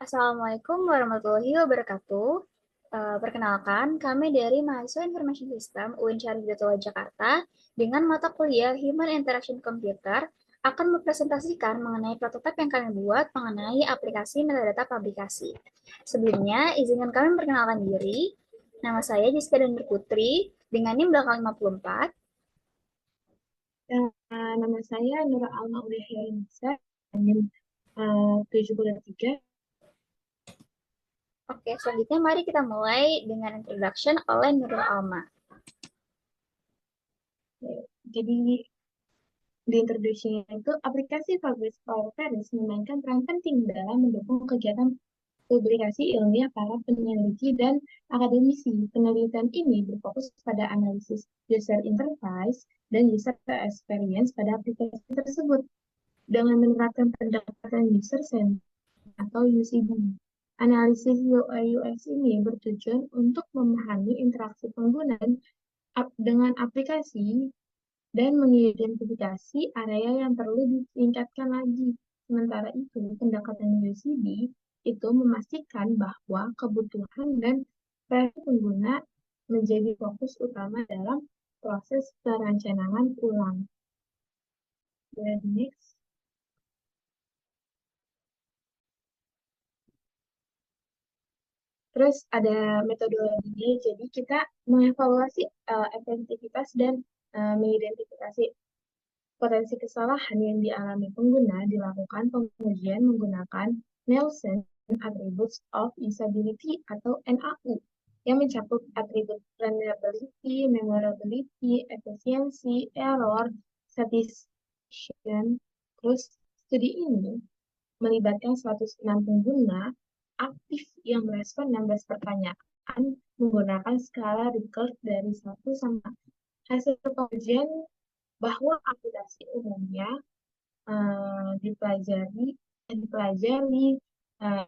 Assalamualaikum warahmatullahi wabarakatuh. Perkenalkan, kami dari Mahasiswa Information System UIN Syarif Hidayatullah Jakarta dengan mata kuliah Human Interaction Computer akan mempresentasikan mengenai prototipe yang kami buat mengenai aplikasi metadata publikasi. Sebelumnya, izinkan kami memperkenalkan diri. Nama saya Jessica Dandar Putri dengan NIM belakang 54. Nama saya Nura Alma Udahyanisa, NIM 73. Oke, selanjutnya mari kita mulai dengan introduction oleh Nurul Alma. Jadi di introduction itu, aplikasi Fabrice Paris memainkan peran penting dalam mendukung kegiatan publikasi ilmiah para peneliti dan akademisi. Penelitian ini berfokus pada analisis user interface dan user experience pada aplikasi tersebut dengan menerapkan pendekatan user centered atau UCD. Analisis UI UX ini bertujuan untuk memahami interaksi pengguna dengan aplikasi dan mengidentifikasi area yang perlu ditingkatkan lagi. Sementara itu, pendekatan UCD itu memastikan bahwa kebutuhan dan preferensi pengguna menjadi fokus utama dalam proses perencanaan ulang. Dan next. Terus ada metodologinya, jadi kita mengevaluasi efektivitas dan mengidentifikasi potensi kesalahan yang dialami pengguna dilakukan pengujian menggunakan Nielsen Attributes of Usability atau NAU yang mencakup atribut reliability, memorability, efisiensi, error, satisfaction. Terus studi ini melibatkan 106 pengguna aktif yang merespon 16 pertanyaan menggunakan skala Likert dari 1 sama hasil pengujian bahwa aplikasi umumnya dipelajari,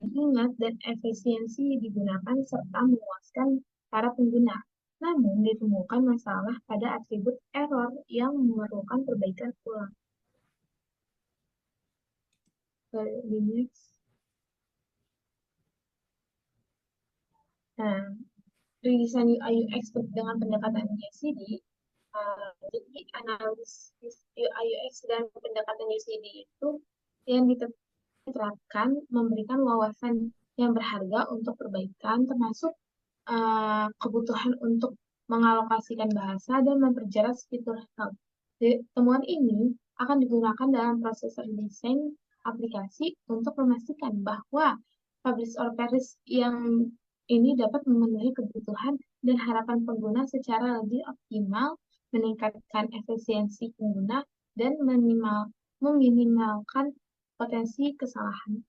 diingat dan efisiensi digunakan serta memuaskan para pengguna. Namun ditemukan masalah pada atribut error yang memerlukan perbaikan ulang. Nah, redesign UI UX dengan pendekatan UCD, jadi analisis UI UX dan pendekatan UCD itu yang diterapkan memberikan wawasan yang berharga untuk perbaikan, termasuk kebutuhan untuk mengalokasikan bahasa dan memperjelas fitur help. Temuan ini akan digunakan dalam proses desain aplikasi untuk memastikan bahwa Fabrice or Paris yang ini dapat memenuhi kebutuhan dan harapan pengguna secara lebih optimal, meningkatkan efisiensi pengguna, dan meminimalkan potensi kesalahan.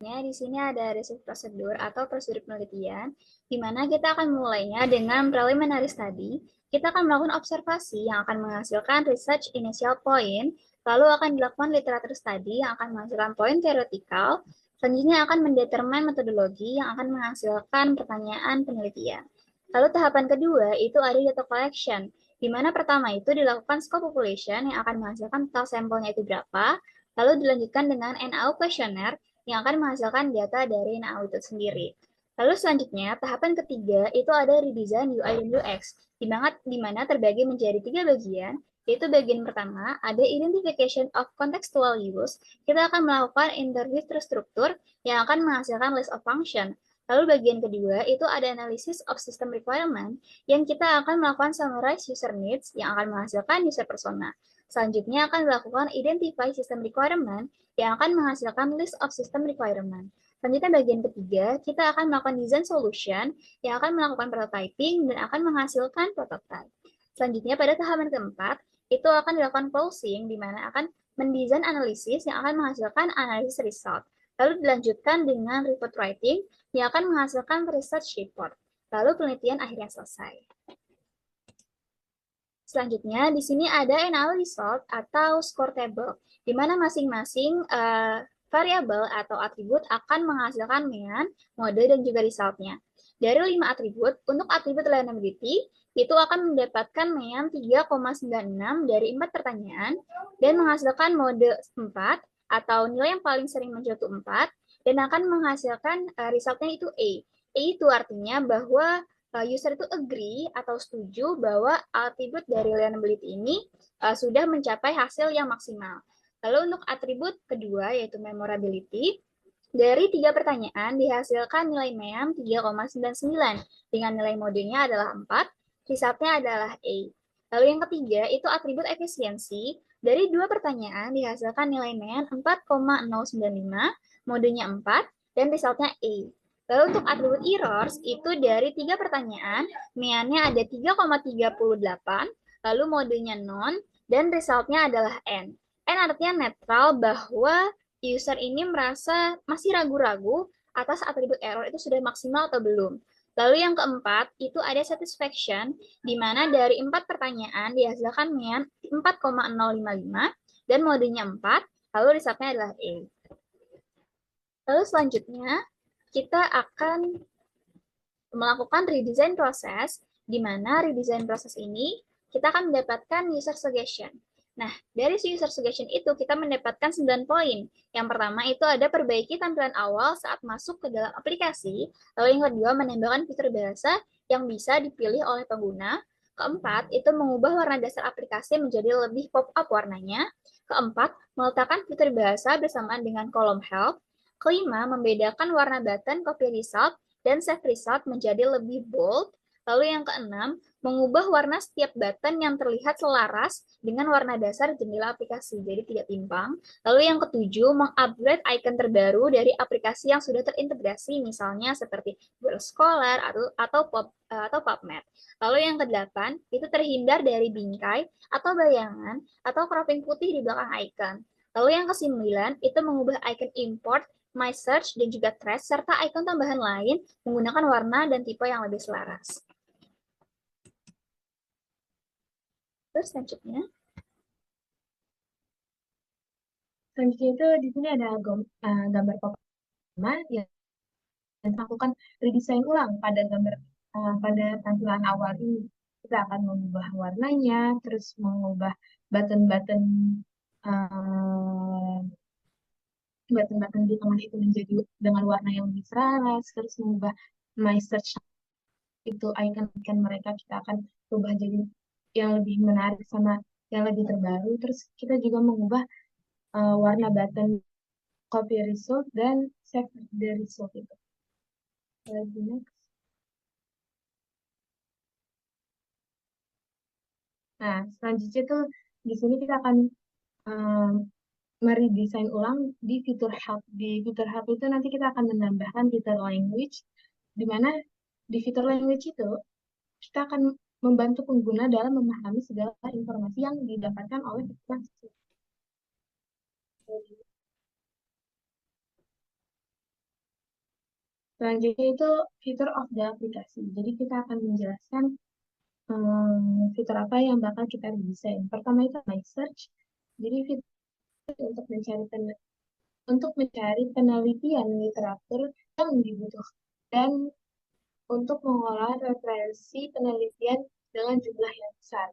Di sini ada research prosedur atau prosedur penelitian, di mana kita akan mulainya dengan preliminary study. Kita akan melakukan observasi yang akan menghasilkan research initial point, lalu akan dilakukan literature study yang akan menghasilkan poin teoretikal, selanjutnya akan mendetermine metodologi yang akan menghasilkan pertanyaan penelitian. Lalu tahapan kedua itu ada data collection, di mana pertama itu dilakukan scope population yang akan menghasilkan total sampelnya itu berapa, lalu dilanjutkan dengan NAU questionnaire yang akan menghasilkan data dari NAU itu sendiri. Lalu selanjutnya, tahapan ketiga itu ada redesign UI dan UX, di mana terbagi menjadi 3 bagian, yaitu bagian pertama, ada identification of contextual use, kita akan melakukan interview terstruktur yang akan menghasilkan list of function. Lalu bagian kedua itu ada analysis of system requirement, yang kita akan melakukan summarize user needs yang akan menghasilkan user persona. Selanjutnya akan dilakukan identify system requirement yang akan menghasilkan list of system requirement. Selanjutnya bagian ketiga, kita akan melakukan design solution yang akan melakukan prototyping dan akan menghasilkan prototype. Selanjutnya pada tahapan keempat, itu akan dilakukan closing di mana akan mendesain analisis yang akan menghasilkan analisis result. Lalu dilanjutkan dengan report writing yang akan menghasilkan research report. Lalu penelitian akhirnya selesai. Selanjutnya, di sini ada NAU result atau score table, di mana masing-masing variabel atau atribut akan menghasilkan mean, mode, dan juga resultnya. Dari 5 atribut, untuk atribut reliability, itu akan mendapatkan NEAN 3,96 dari 4 pertanyaan dan menghasilkan mode 4 atau nilai yang paling sering muncul itu 4 dan akan menghasilkan resultnya itu A. A itu artinya bahwa user itu agree atau setuju bahwa atribut dari learnability ini sudah mencapai hasil yang maksimal. Lalu untuk atribut kedua yaitu memorability, dari 3 pertanyaan dihasilkan nilai NEAM 3,99 dengan nilai modenya adalah 4, resultnya adalah A. Lalu yang ketiga itu atribut efisiensi. Dari 2 pertanyaan dihasilkan nilai NEAM 4,095, modenya 4, dan resultnya A. Lalu untuk atribut errors itu dari 3 pertanyaan, NEAM-nya ada 3,38, lalu modenya non, dan resultnya adalah N. N artinya netral bahwa user ini merasa masih ragu-ragu atas atribut error itu sudah maksimal atau belum. Lalu yang keempat, itu ada satisfaction, di mana dari 4 pertanyaan dihasilkan NEAN 4,055 dan modenya 4, lalu resultnya adalah A. Lalu selanjutnya, kita akan melakukan redesign proses, di mana redesign proses ini kita akan mendapatkan user suggestion. Nah, dari user suggestion itu kita mendapatkan 9 poin. Yang pertama itu ada perbaiki tampilan awal saat masuk ke dalam aplikasi. Lalu yang kedua menambahkan fitur bahasa yang bisa dipilih oleh pengguna. Keempat, itu mengubah warna dasar aplikasi menjadi lebih pop-up warnanya. Keempat, meletakkan fitur bahasa bersamaan dengan kolom help. Kelima, membedakan warna button copy result dan save result menjadi lebih bold. Lalu yang keenam, mengubah warna setiap button yang terlihat selaras dengan warna dasar jendela aplikasi, jadi tidak timpang. Lalu yang ketujuh, mengupgrade icon terbaru dari aplikasi yang sudah terintegrasi, misalnya seperti Google Scholar atau PubMed. Lalu yang kedelapan, itu terhindar dari bingkai atau bayangan atau cropping putih di belakang icon. Lalu yang kesembilan, itu mengubah icon import, My Search, dan juga Trash, serta icon tambahan lain menggunakan warna dan tipe yang lebih selaras. Terus selanjutnya, Selanjutnya itu di sini ada gambar pertama yang melakukan redesign ulang pada pada tampilan awal ini. Kita akan mengubah warnanya, terus mengubah button-button uh, button-button di tengah itu menjadi dengan warna yang lebih selaras, terus mengubah My Search itu icon-icon mereka kita akan ubah jadi yang lebih menarik sama yang lebih terbaru. Terus kita juga mengubah warna button copy result dan save the result itu. Lagi next. Nah, selanjutnya tuh di sini kita akan um, meredesain ulang di fitur help. Di fitur help itu nanti kita akan menambahkan fitur language, di mana di fitur language itu kita akan membantu pengguna dalam memahami segala informasi yang didapatkan oleh aplikasi. Selanjutnya itu fitur of the aplikasi. Jadi kita akan menjelaskan fitur apa yang bakal kita desain. Pertama itu My Search. Jadi fitur untuk mencari penelitian literatur yang dibutuhkan dan untuk mengolah referensi penelitian dengan jumlah yang besar.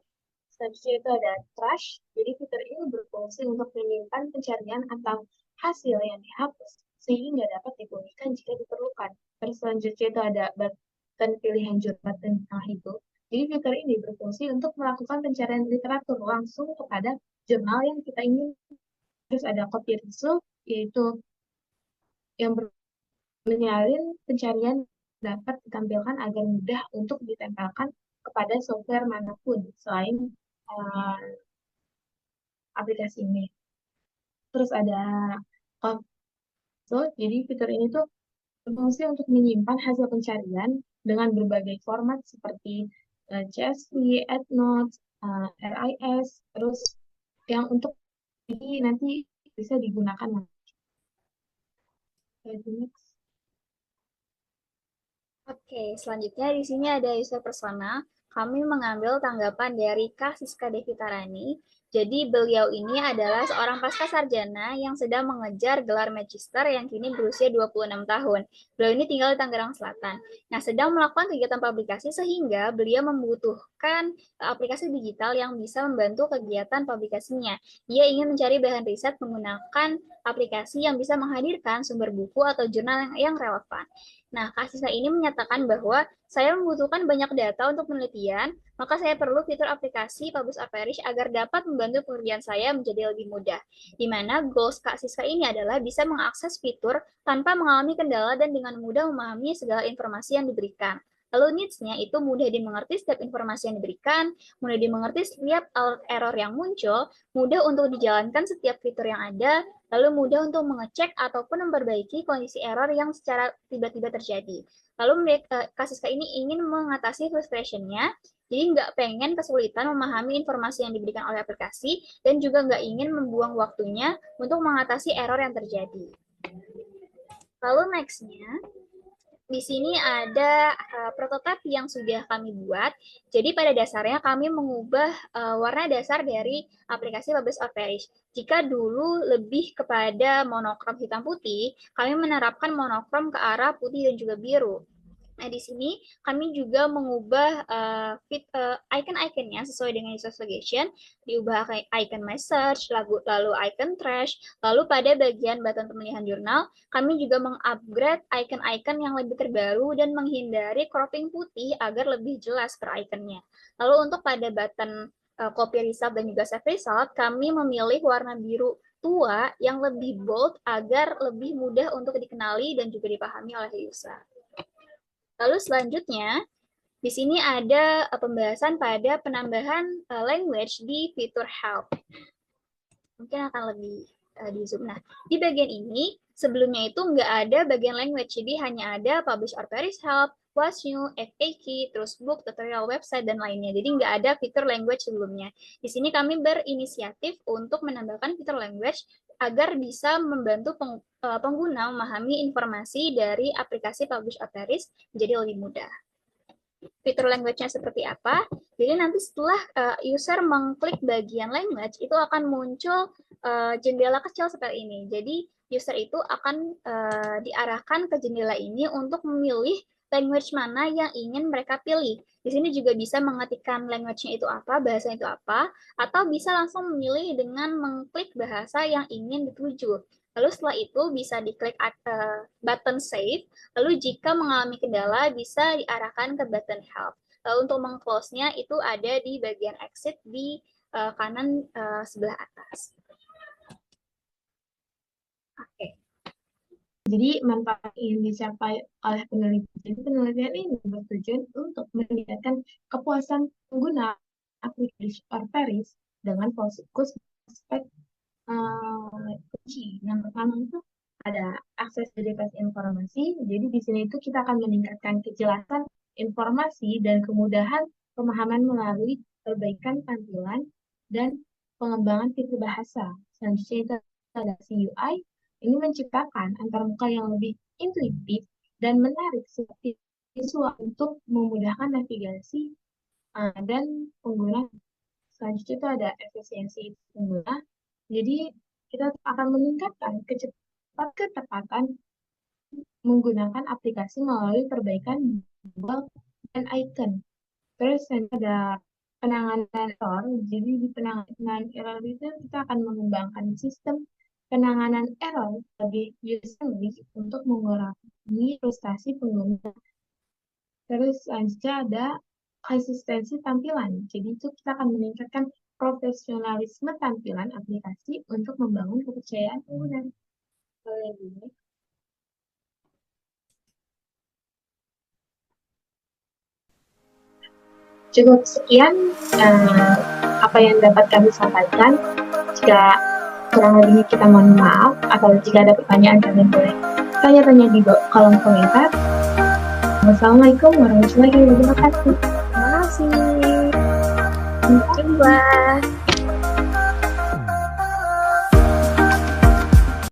Selanjutnya itu ada trash. Jadi fitur ini berfungsi untuk menyimpan pencarian atau hasil yang dihapus sehingga dapat dipulihkan jika diperlukan. Terus selanjutnya itu ada button pilihan jurnal di tengah itu. Jadi fitur ini berfungsi untuk melakukan pencarian literatur langsung kepada jurnal yang kita ingin. Terus ada copy result, yaitu yang menyalin pencarian dapat ditampilkan agar mudah untuk ditempelkan kepada software manapun selain uh, aplikasi ini. Terus ada console, jadi fitur ini tuh berfungsi untuk menyimpan hasil pencarian dengan berbagai format seperti CSV, EndNote, RIS, terus yang untuk ini nanti bisa digunakan. oke, selanjutnya di sini ada user persona. Kami mengambil tanggapan dari Kak Siska Devitarani. Jadi beliau ini adalah seorang pasca sarjana yang sedang mengejar gelar magister yang kini berusia 26 tahun. Beliau ini tinggal di Tangerang Selatan. Nah, sedang melakukan kegiatan publikasi sehingga beliau membutuhkan aplikasi digital yang bisa membantu kegiatan publikasinya. Ia ingin mencari bahan riset menggunakan aplikasi yang bisa menghadirkan sumber buku atau jurnal yang relevan. Nah, Kak Sisa ini menyatakan bahwa saya membutuhkan banyak data untuk penelitian, maka saya perlu fitur aplikasi Publish or Perish agar dapat membantu pekerjaan saya menjadi lebih mudah. Di mana goals Kak Siska ini adalah bisa mengakses fitur tanpa mengalami kendala dan dengan mudah memahami segala informasi yang diberikan. Lalu needs-nya itu mudah dimengerti setiap informasi yang diberikan, mudah dimengerti setiap error yang muncul, mudah untuk dijalankan setiap fitur yang ada, lalu mudah untuk mengecek ataupun memperbaiki kondisi error yang secara tiba-tiba terjadi. Lalu Kak ini ingin mengatasi frustration-nya, jadi nggak pengen kesulitan memahami informasi yang diberikan oleh aplikasi dan juga nggak ingin membuang waktunya untuk mengatasi error yang terjadi. Lalu next-nya, di sini ada prototipe yang sudah kami buat. Jadi pada dasarnya kami mengubah warna dasar dari aplikasi Publish or Perish. Jika dulu lebih kepada monokrom hitam putih, kami menerapkan monokrom ke arah putih dan juga biru. Nah, di sini kami juga mengubah icon-iconnya sesuai dengan user suggestion, diubah icon message, lalu icon trash, lalu pada bagian button pemilihan jurnal, kami juga mengupgrade icon-icon yang lebih terbaru dan menghindari cropping putih agar lebih jelas per iconnya. Lalu untuk pada button copy result dan juga save result, kami memilih warna biru tua yang lebih bold agar lebih mudah untuk dikenali dan juga dipahami oleh user. Lalu selanjutnya, di sini ada pembahasan pada penambahan language di fitur help. Mungkin akan lebih di zoom. Nah, di bagian ini, sebelumnya itu nggak ada bagian language, jadi hanya ada publish or perish help, what's new, FAQ, terus book, tutorial, website, dan lainnya. Jadi nggak ada fitur language sebelumnya. Di sini kami berinisiatif untuk menambahkan fitur language agar bisa membantu pengguna memahami informasi dari aplikasi Publish or Perish menjadi lebih mudah. Fitur language-nya seperti apa? Jadi nanti setelah user mengklik bagian language, itu akan muncul jendela kecil seperti ini. Jadi user itu akan diarahkan ke jendela ini untuk memilih language mana yang ingin mereka pilih. Di sini juga bisa mengetikkan language-nya itu apa, bahasanya itu apa, atau bisa langsung memilih dengan mengklik bahasa yang ingin dituju. Lalu setelah itu bisa diklik button save, lalu jika mengalami kendala bisa diarahkan ke button help. Lalu untuk meng-close-nya itu ada di bagian exit di kanan sebelah atas. Oke. Jadi manfaat yang dicapai oleh penelitian ini bertujuan untuk meningkatkan kepuasan pengguna aplikasi or Perish dengan fokus aspek kunci. Yang pertama itu ada aksesibilitas informasi. Jadi di sini itu kita akan meningkatkan kejelasan informasi dan kemudahan pemahaman melalui perbaikan tampilan dan pengembangan fitur bahasa. Selanjutnya itu ada CUI. Ini menciptakan antarmuka yang lebih intuitif dan menarik seperti visual untuk memudahkan navigasi dan pengguna. Selanjutnya itu ada efisiensi pengguna. Jadi kita akan meningkatkan ketepatan menggunakan aplikasi melalui perbaikan bug dan icon. Terus ada penanganan error. Jadi di penanganan error itu kita akan mengembangkan sistem penanganan error lebih user-friendly untuk mengurangi frustasi pengguna. Terus selanjutnya ada konsistensi tampilan. Jadi itu kita akan meningkatkan profesionalisme tampilan aplikasi untuk membangun kepercayaan pengguna. Cukup sekian apa yang dapat kami sampaikan. Jika kurang lebihnya kita mohon maaf, atau jika ada pertanyaan kalian boleh tanya-tanya di kolom komentar. Wassalamualaikum warahmatullahi wabarakatuh. Terima kasih. Sampai jumpa.